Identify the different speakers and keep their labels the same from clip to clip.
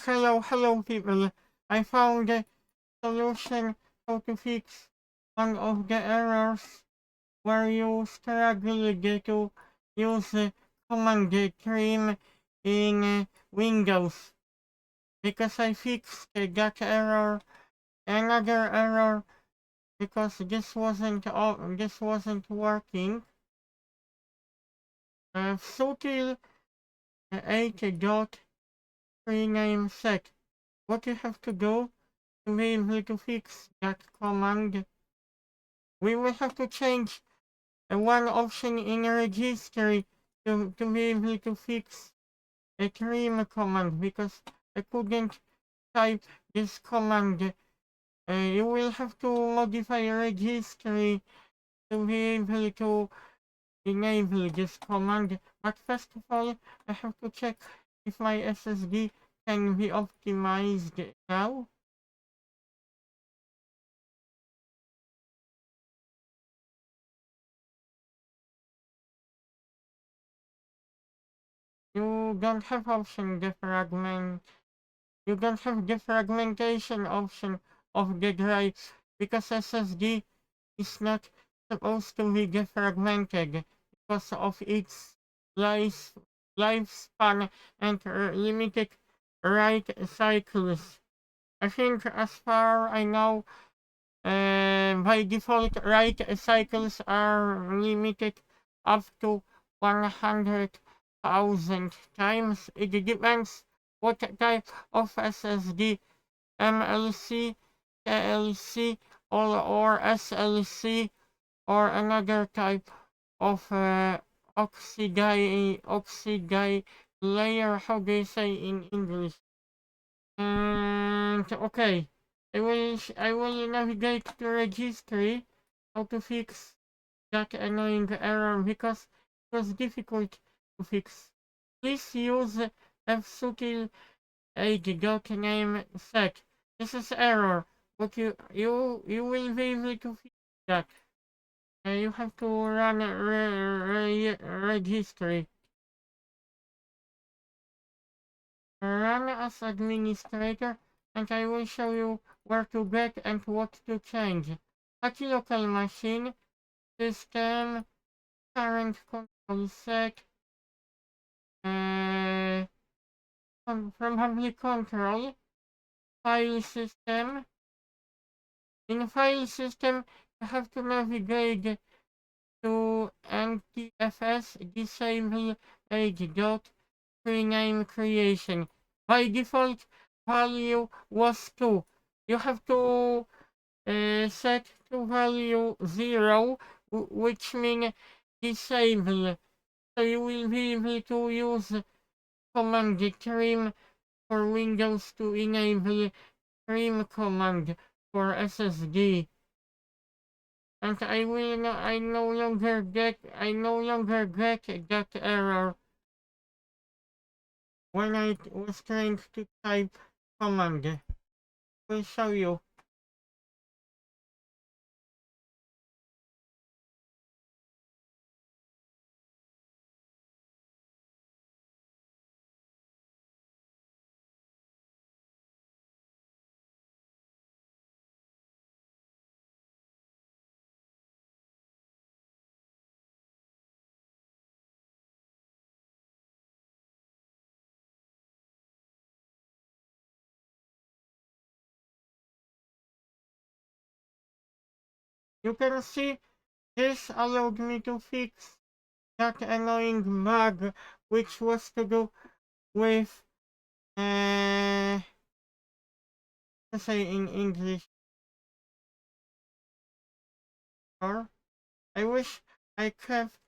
Speaker 1: hello people. I found a solution how to fix one of the errors where you struggle to use command trim in Windows. Because I fixed that error, another error, because this wasn't working. fsutil 8.3 name set. What you have to do to be able to fix that command, we will have to change one option in registry to be able to fix a trim command, because I couldn't type this command. You will have to modify registry to be able to enable this command, but first of all I have to check if my SSD can be optimized now. You don't have defragmentation option of the drive, because SSD is not supposed to be defragmented because of its lifespan and limited write cycles. I think, as far I know, by default write cycles are limited up to 100,000 times. It depends what type of SSD, MLC, KLC, or SLC, or another type of oxide layer, how they say in English. And okay, I will navigate to registry how to fix that annoying error, because it was difficult to fix. Please use fsutil name set. This is error, but you will be able to fix that. You have to run registry. Run as administrator, and I will show you where to get and what to change. At local machine, system, current control set, from public control, file system. In file system, you have to navigate to NTFS disable rename creation. By default value was 2. You have to set to value 0, which means disable. So you will be able to use command trim for Windows to enable trim command for SSD. And I no longer get that error when I was trying to type command. I will show you. You can see this allowed me to fix that annoying bug, which was to do with to say in English. Or I wish I kept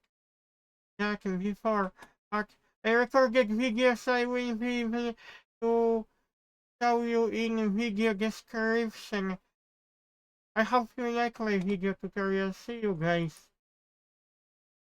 Speaker 1: that before, but I recorded videos I will be able to show you in video description. I hope you like my video tutorial. See you guys.